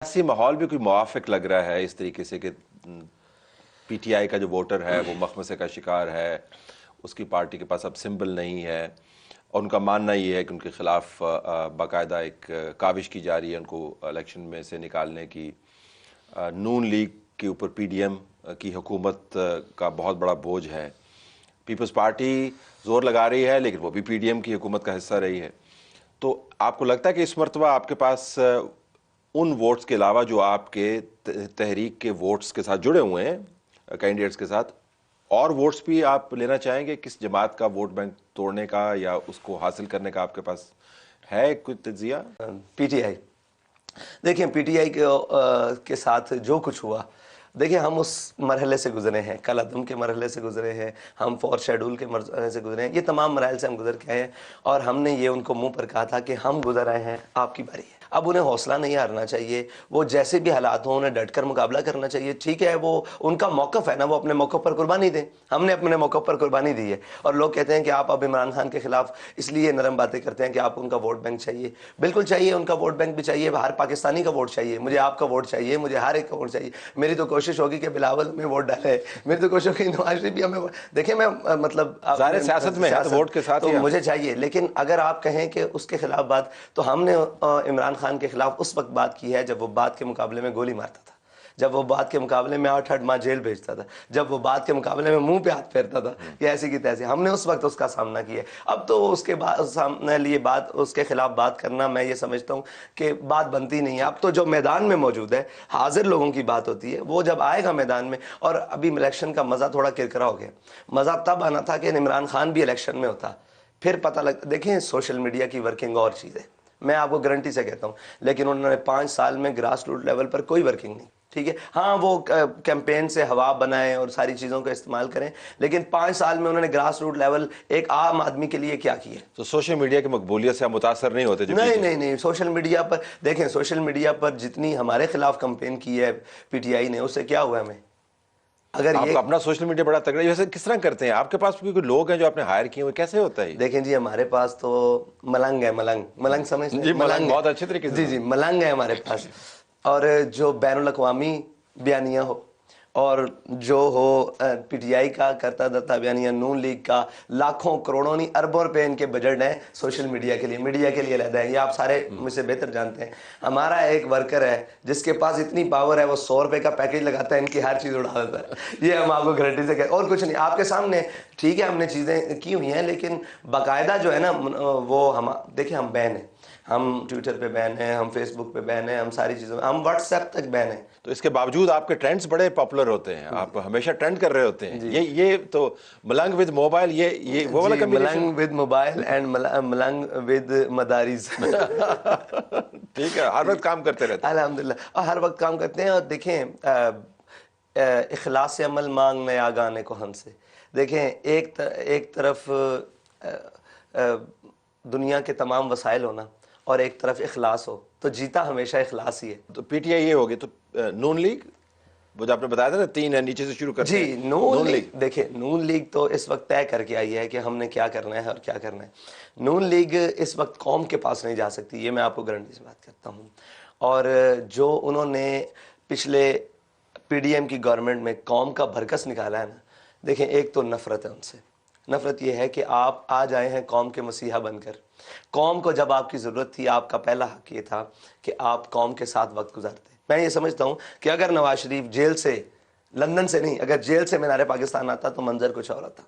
سیاسی ماحول بھی کوئی موافق لگ رہا ہے اس طریقے سے کہ پی ٹی آئی کا جو ووٹر ہے وہ مخمصے کا شکار ہے، اس کی پارٹی کے پاس اب سمبل نہیں ہے، اور ان کا ماننا یہ ہے کہ ان کے خلاف باقاعدہ ایک کاوش کی جا رہی ہے ان کو الیکشن میں سے نکالنے کی۔ نون لیگ کے اوپر پی ڈی ایم کی حکومت کا بہت بڑا بوجھ ہے، پیپلز پارٹی زور لگا رہی ہے لیکن وہ بھی پی ڈی ایم کی حکومت کا حصہ رہی ہے۔ تو آپ کو لگتا ہے کہ اس مرتبہ آپ کے پاس ان ووٹس کے علاوہ جو آپ کے تحریک کے ووٹس کے ساتھ جڑے ہوئے ہیں کینڈیڈیٹس کے ساتھ، اور ووٹس بھی آپ لینا چاہیں گے؟ کس جماعت کا ووٹ بینک توڑنے کا یا اس کو حاصل کرنے کا آپ کے پاس ہے کوئی تجزیہ؟ پی ٹی آئی، دیکھیں پی ٹی آئی کے ساتھ جو کچھ ہوا، دیکھیں ہم اس مرحلے سے گزرے ہیں، کل عدم کے مرحلے سے گزرے ہیں، ہم فور شیڈول کے مرحلے سے گزرے ہیں، یہ تمام مراحل سے ہم گزر کے آئے ہیں، اور ہم نے یہ ان کو منہ پر کہا تھا کہ ہم گزر آئے ہیں، آپ کی باری ہے۔ اب انہیں حوصلہ نہیں ہارنا چاہیے، وہ جیسے بھی حالات ہوں انہیں ڈٹ کر مقابلہ کرنا چاہیے۔ ٹھیک ہے، وہ ان کا موقف ہے نا، وہ اپنے موقف پر قربانی دیں، ہم نے اپنے موقف پر قربانی دی ہے۔ اور لوگ کہتے ہیں کہ آپ اب عمران خان کے خلاف اس لیے نرم باتیں کرتے ہیں کہ آپ ان کا ووٹ بینک چاہیے۔ بالکل چاہیے، ان کا ووٹ بینک بھی چاہیے، ہر پاکستانی کا ووٹ چاہیے، مجھے آپ کا ووٹ چاہیے، مجھے ہر ایک کا ووٹ چاہیے۔ میری تو کوشش ہوگی کہ بلاول میں ووٹ ڈالے، میری تو کوشش ہوگی نواز شریف بھی ہمیں دیکھیں، میں مطلب ظاہر سیاست میں ہے تو ووٹ کے ساتھ تو مجھے چاہیے، لیکن اگر آپ کہیں کہ اس کے خلاف بات، تو ہم نے عمران خان کے خلاف اس وقت بات کی ہے جب وہ بات کے مقابلے میں گولی مارتا تھا، جب وہ بات کے مقابلے میں 8 ماہ جیل بھیجتا تھا، جب وہ بات کے مقابلے میں منہ پہ ہاتھ پھیرتا تھا کہ ایسی کی تیسی، ہم نے اس وقت اس کا سامنا کیا ہے۔ اب تو اس کے سامنے لیے بات، اس کے خلاف بات کرنا، میں یہ سمجھتا ہوں کہ بات بنتی نہیں ہے۔ اب تو جو میدان میں موجود ہے، حاضر لوگوں کی بات ہوتی ہے، وہ جب آئے گا میدان میں۔ اور ابھی الیکشن کا مزہ تھوڑا کرکرا ہو گیا، مزہ تب آنا تھا کہ عمران خان بھی الیکشن میں ہوتا، پھر پتہ لگ، دیکھیں سوشل میڈیا کی ورکنگ اور چیز ہے، میں آپ کو گارنٹی سے کہتا ہوں، لیکن انہوں نے 5 سال میں گراس روٹ لیول پر کوئی ورکنگ نہیں۔ ٹھیک ہے، ہاں وہ کیمپین سے ہوا بنائیں اور ساری چیزوں کا استعمال کریں، لیکن 5 سال میں انہوں نے گراس روٹ لیول ایک عام آدمی کے لیے کیا کیا؟ تو سوشل میڈیا کی مقبولیت سے آپ متاثر نہیں ہوتے؟ نہیں، سوشل میڈیا پر دیکھیں، سوشل میڈیا پر جتنی ہمارے خلاف کمپین کی ہے پی ٹی آئی نے، اس سے کیا ہوا ہمیں؟ اگر آپ کا اپنا سوشل میڈیا بڑا تگڑا ہے، ویسے کس طرح کرتے ہیں؟ آپ کے پاس کوئی لوگ ہیں جو آپ نے ہائر کیے ہوئے، کیسے ہوتا ہے؟ دیکھیں جی، ہمارے پاس تو ملنگ ہے، ملنگ سمجھتے ہیں؟ جی، ملنگ بہت اچھے طریقے سے، جی ملنگ ہے ہمارے پاس، اور جو بین الاقوامی بیانیہ ہو، اور جو ہو پی ٹی آئی کا کرتا دھرتا بیانیہ، نون لیگ کا، لاکھوں کروڑوں نہیں اربوں روپے ان کے بجٹ ہیں سوشل میڈیا کے لیے، میڈیا کے لیے علیحدہ ہے، یہ آپ سارے مجھ سے بہتر جانتے ہیں۔ ہمارا ایک ورکر ہے جس کے پاس اتنی پاور ہے، وہ 100 روپے کا پیکیج لگاتا ہے، ان کی ہر چیز اڑا دیتا ہے، یہ ہم آپ کو گارنٹی سے کہتے ہیں، اور کچھ نہیں آپ کے سامنے۔ ٹھیک ہے، ہم نے چیزیں کی ہوئی ہیں، لیکن باقاعدہ جو ہے نا وہ ہم دیکھیں، ہم بین ہیں، ہم ٹویٹر پہ بین ہیں، ہم فیس بک پہ بین ہیں، ہم ساری چیزوں، ہم واٹس ایپ تک بین ہیں۔ تو اس کے باوجود آپ کے ٹرینڈز بڑے پاپولر ہوتے ہیں، آپ ہمیشہ ٹرینڈ کر رہے ہوتے ہیں۔ یہ تو ملنگ ود موبائل، یہ وہ والا کمبینیشن، ملنگ ود موبائل اینڈ ملنگ ود مدارس۔ ٹھیک ہے، ہر وقت کام کرتے رہتے ہیں الحمدللہ، اور ہر وقت کام کرتے ہیں۔ اور دیکھیں، اخلاص عمل مانگنے آگانے کو ہم سے، دیکھیں ایک طرف دنیا کے تمام وسائل ہونا اور ایک طرف اخلاص ہو، تو جیتا ہمیشہ اخلاص ہی ہے۔ تو پی ٹی آئی یہ ہوگی، تو نون لیگ وہ جو آپ نے بتایا تھا نا 3 ہے، نیچے سے شروع کرتے ہیں۔ جی، نون لیگ، دیکھیں نون لیگ تو اس وقت طے کر کے آئی ہے کہ ہم نے کیا کرنا ہے اور کیا کرنا ہے۔ نون لیگ اس وقت قوم کے پاس نہیں جا سکتی، یہ میں آپ کو گارنٹی سے بات کرتا ہوں۔ اور جو انہوں نے پچھلے پی ڈی ایم کی گورنمنٹ میں قوم کا بھرکس نکالا ہے نا، دیکھیں ایک تو نفرت ہے ان سے، نفرت یہ ہے کہ آپ آج آئے ہیں قوم کے مسیحا بن کر، قوم کو جب آپ کی ضرورت تھی، آپ کا پہلا حق یہ تھا کہ آپ قوم کے ساتھ وقت گزارتے۔ میں یہ سمجھتا ہوں کہ اگر نواز شریف جیل سے، لندن سے نہیں، اگر جیل سے مینار پاکستان آتا تو منظر کچھ اور آتا۔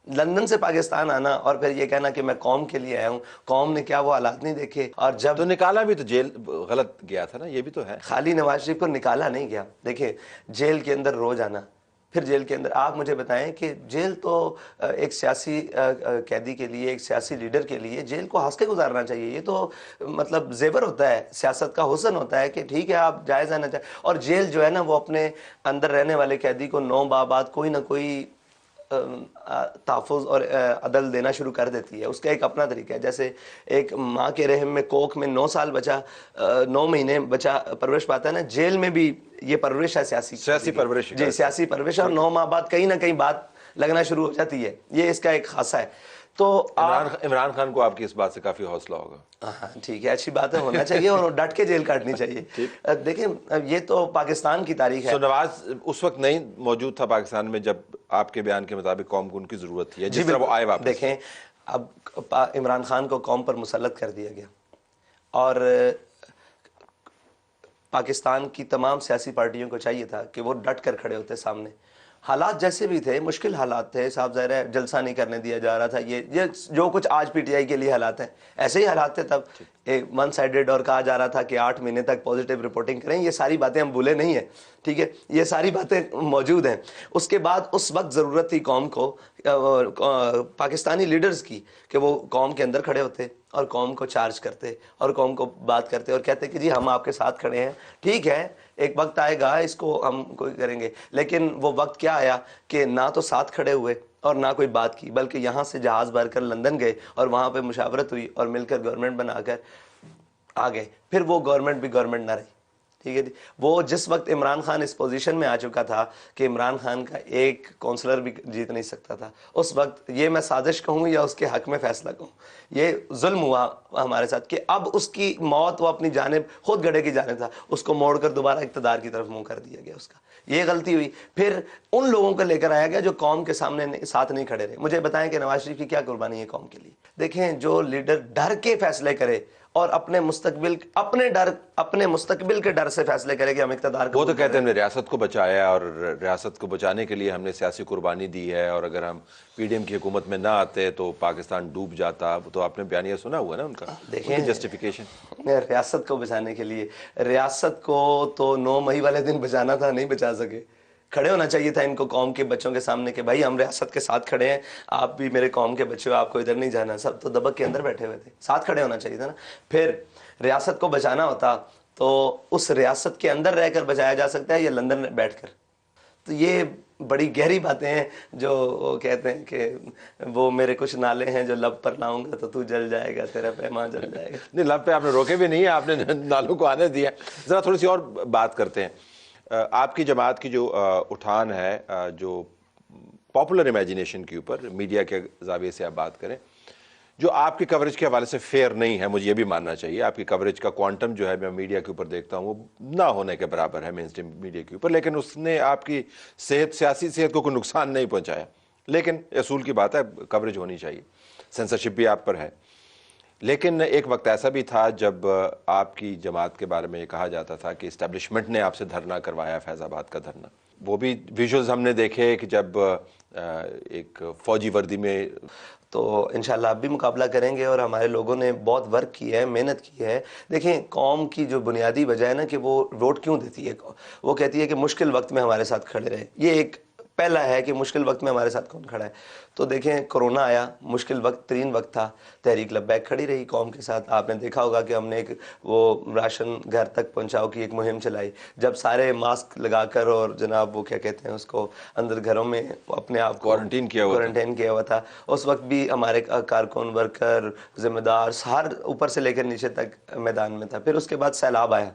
لندن سے پاکستان آنا اور پھر یہ کہنا کہ میں قوم کے لیے آیا ہوں، قوم نے کیا وہ حالات نہیں دیکھے؟ اور جب تو نکالا بھی تو جیل غلط گیا تھا نا، یہ بھی تو ہے۔ خالی نواز شریف کو نکالا نہیں گیا، دیکھیں جیل کے اندر روز آنا، پھر جیل کے اندر، آپ مجھے بتائیں کہ جیل تو ایک سیاسی قیدی کے لیے، ایک سیاسی لیڈر کے لیے جیل کو ہنس کے گزارنا چاہیے، یہ تو مطلب زیور ہوتا ہے، سیاست کا حسن ہوتا ہے کہ ٹھیک ہے آپ جائز آنا چاہیں۔ اور جیل جو ہے نا، وہ اپنے اندر رہنے والے قیدی کو 9 بعد کوئی نہ کوئی تحفظ اور عدل دینا شروع کر دیتی ہے، اس کا ایک اپنا طریقہ ہے۔ جیسے ایک ماں کے رحم میں کوکھ میں 9 سال بچہ، 9 مہینے بچہ پرورش پاتا ہے نا، جیل میں بھی یہ پرورش ہے، سیاسی پرورش، جی سیاسی پرورش، اور 9 ماہ بعد کہیں نہ کہیں بات لگنا شروع ہو جاتی ہے، یہ اس کا ایک خاصہ ہے۔ تو عمران خان کو آپ کی اس بات سے کافی حوصلہ ہوگا. ہاں ٹھیک ہے، اچھی بات ہے، ہونا چاہیے اور ڈٹ کے جیل کاٹنی چاہیے. دیکھیں یہ تو پاکستان کی تاریخ ہے. نواز اس وقت نہیں موجود تھا پاکستان میں جب آپ کے بیان کے مطابق قوم کو ان کی ضرورت تھی، جس طرح وہ آئے واپس. دیکھیں اب عمران خان کو قوم پر مسلط کر دیا گیا اور پاکستان کی تمام سیاسی پارٹیوں کو چاہیے تھا کہ وہ ڈٹ کر کھڑے ہوتے سامنے. حالات جیسے بھی تھے، مشکل حالات تھے صاحب، ظاہر ہے جلسہ نہیں کرنے دیا جا رہا تھا. یہ جو کچھ آج پی ٹی آئی کے لیے حالات ہیں ایسے ہی حالات تھے تب. ایک ون سائیڈڈ اور کہا جا رہا تھا کہ 8 مہینے تک پازیٹیو رپورٹنگ کریں. یہ ساری باتیں ہم بھولے نہیں ہیں، ٹھیک ہے، یہ ساری باتیں موجود ہیں. اس کے بعد اس وقت ضرورت تھی قوم کو، پاکستانی لیڈرز کی، کہ وہ قوم کے اندر کھڑے ہوتے اور قوم کو چارج کرتے اور قوم کو بات کرتے اور کہتے کہ جی ہم آپ کے ساتھ کھڑے ہیں. ٹھیک ہے، ایک وقت آئے گا اس کو ہم کوئی کریں گے، لیکن وہ وقت کیا آیا کہ نہ تو ساتھ کھڑے ہوئے اور نہ کوئی بات کی، بلکہ یہاں سے جہاز بھر کر لندن گئے اور وہاں پہ مشاورت ہوئی اور مل کر گورنمنٹ بنا کر آ گئے. پھر وہ گورنمنٹ بھی گورنمنٹ نہ رہی، ٹھیک ہے جی. وہ جس وقت عمران خان اس پوزیشن میں آ چکا تھا کہ عمران خان کا ایک کونسلر بھی جیت نہیں سکتا تھا، اس وقت یہ میں سازش کہوں یا اس کے حق میں فیصلہ کہوں، یہ ظلم ہوا ہمارے ساتھ کہ اب اس کی موت وہ اپنی جانب خود گڑھے کی جانب تھا، اس کو موڑ کر دوبارہ اقتدار کی طرف منہ کر دیا گیا. اس کا یہ غلطی ہوئی. پھر ان لوگوں کو لے کر آیا گیا جو قوم کے سامنے ساتھ نہیں کھڑے رہے. مجھے بتائیں کہ نواز شریف کی کیا قربانی ہے قوم کے لیے؟ دیکھیں جو لیڈر ڈر کے فیصلے کرے اور اپنے مستقبل کے ڈر سے فیصلے کرے کہ ہم اقتدار وہ تو کہتے ہیں ہم نے ریاست کو بچایا اور ریاست کو بچانے کے لیے ہم نے سیاسی قربانی دی ہے، اور اگر ہم پی ڈی ایم کی حکومت میں نہ آتے تو پاکستان ڈوب جاتا. تو آپ نے بیانیہ سنا ہوا نا ان کا، دیکھیں جسٹیفیکیشن. ریاست کو بچانے کے لیے، ریاست کو تو 9 مئی والے دن بچانا تھا، نہیں بچا سکے. کھڑے ہونا چاہیے تھا ان کو قوم کے بچوں کے سامنے کہ بھائی ہم ریاست کے ساتھ کھڑے ہیں، آپ بھی میرے قوم کے بچے ہو، آپ کو ادھر نہیں جانا. سب تو دبک کے اندر بیٹھے ہوئے تھے، ساتھ کھڑے ہونا چاہیے تھا نا. پھر ریاست کو بچانا ہوتا تو اس ریاست کے اندر رہ کر بچایا جا سکتا ہے یا لندن میں بیٹھ کر. تو یہ بڑی گہری باتیں ہیں جو وہ کہتے ہیں کہ وہ میرے کچھ نالے ہیں جو لب پر لاؤں گا تو جل جائے گا، تیرا پیمان جل جائے گا. نہیں، لب پہ آپ نے روکے بھی نہیں ہے، آپ نے نالوں کو آنے دیا. ذرا تھوڑی سی اور بات کرتے ہیں. آپ کی جماعت کی جو اٹھان ہے، جو پاپولر امیجنیشن کے اوپر میڈیا کے زاویے سے آپ بات کریں، جو آپ کی کوریج کے حوالے سے فیئر نہیں ہے، مجھے یہ بھی ماننا چاہیے. آپ کی کوریج کا کوانٹم جو ہے میں میڈیا کے اوپر دیکھتا ہوں وہ نہ ہونے کے برابر ہے مین اسٹریم میڈیا کے اوپر، لیکن اس نے آپ کی سیاسی صحت کو کوئی نقصان نہیں پہنچایا. لیکن اصول کی بات ہے، کوریج ہونی چاہیے، سینسرشپ بھی آپ پر ہے. لیکن ایک وقت ایسا بھی تھا جب آپ کی جماعت کے بارے میں یہ کہا جاتا تھا کہ اسٹیبلشمنٹ نے آپ سے دھرنا کروایا، فیض آباد کا دھرنا. وہ بھی ویژولز ہم نے دیکھے کہ جب ایک فوجی وردی میں. تو انشاءاللہ اب بھی مقابلہ کریں گے اور ہمارے لوگوں نے بہت ورک کیا ہے، محنت کی ہے. دیکھیں قوم کی جو بنیادی وجہ ہے نا کہ وہ ووٹ کیوں دیتی ہے، وہ کہتی ہے کہ مشکل وقت میں ہمارے ساتھ کھڑے رہے. یہ ایک پہلا ہے کہ مشکل وقت میں ہمارے ساتھ کون کھڑا ہے. تو دیکھیں کرونا آیا، مشکل وقت ترین وقت تھا، تحریک لبیک کھڑی رہی قوم کے ساتھ. آپ نے دیکھا ہوگا کہ ہم نے ایک وہ راشن گھر تک پہنچاؤ کی ایک مہم چلائی، جب سارے ماسک لگا کر اور جناب وہ کیا کہتے ہیں اس کو اندر گھروں میں اپنے آپ کو کوارنٹین کیا ہوا تھا. اس وقت بھی ہمارے کارکن، ورکر، ذمہ دار ہر اوپر سے لے کر نیچے تک میدان میں تھا. پھر اس کے بعد سیلاب آیا،